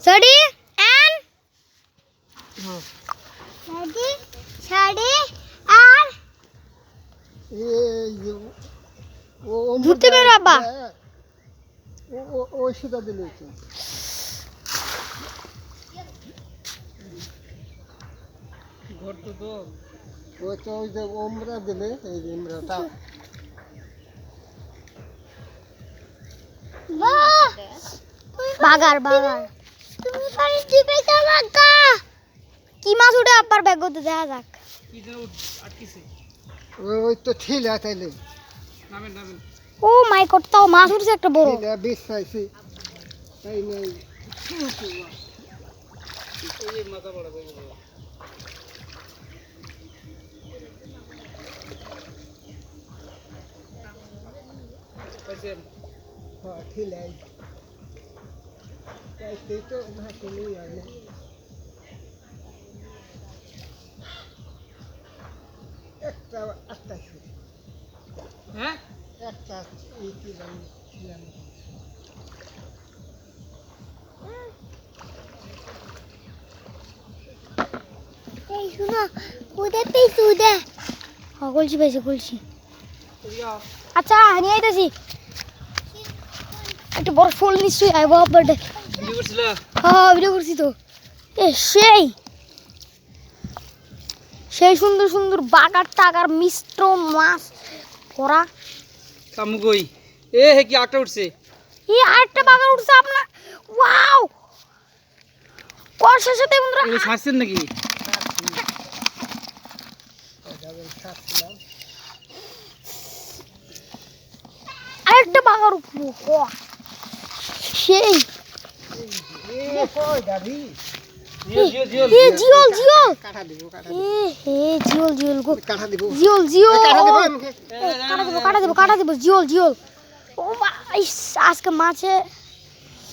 Ready and ready, ready and ধুতে বেরো আব্বা ওই সুতা দিলে ঘর তো ওই তো ওই যে ওমরা দিলে এই যে ইমরাটা বাগার বাগার তুমি পানি দিবে বাগা কি মাছ উঠে আব্বার ব্যাগ করতে দেখা যাক কি যেন আটকিছে ওই তো ঠিলা তাইলে নামেন ও মাই গড তাও মাছ উঠছে একটা বড় ঠিলা বেশ পাইছি এই নাই এই মাথা বড় হয়ে গেল পাইছে হ্যাঁ ঠিলাই পাইছে তো ভাতে নিয়ে আলে একটা আটটা হ্যাঁ একটা এই কি জানি এই শুনো উদে পেয়েছি উদে হ্যাঁ বলছি পেয়েছি বলছি আচ্ছা নিয়ে আইতেছি একটা বড় ফুল নিশ্চয়ই আইব আব্বার ভিডিও করছিল হ্যাঁ ভিডিও করছি তো এ সেই সেই সুন্দর সুন্দর বাগার টাগার মিষ্ট মাছ করা কামু কই এ হে কি আটটা উঠছে এই আরেকটা বাগার উঠছে আপনার ওয়াও কষের সাথে বন্ধুরা এই ছাড়ছেন নাকি আরেকটা বাগার উঠলো সেই জিওল জিওল জিওল কাটা দিব এ হে জিওল জিওল গো কাটা দিব জিওল জিওল কাটা দিব কাটা দিব জিওল জিওল ও ভাই আজকে মাছে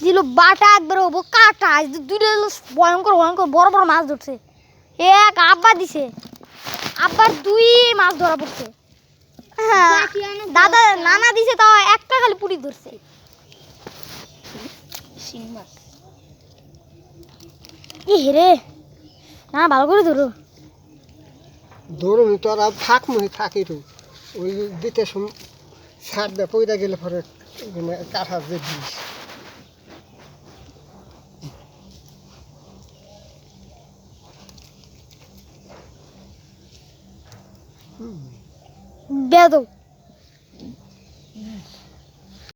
দিল বাটা একবার হবো কাটা আজ দুটো ভয়ঙ্কর ভয়ঙ্কর বড় বড় মাছ ধরছে এক আব্বা দিছে আব্বার দুই মাছ ধরা পড়ছে হ্যাঁ দাদা নানা দিছে তাও একটা খালি পুরি ধরছে এ হেরে না ভালো করে ধরো ধরুন তোরা থাক মনে থাকি তো ওই দিতে ছাড় দে পয়দা গেলে পরে কাঠা যে দিস বেদক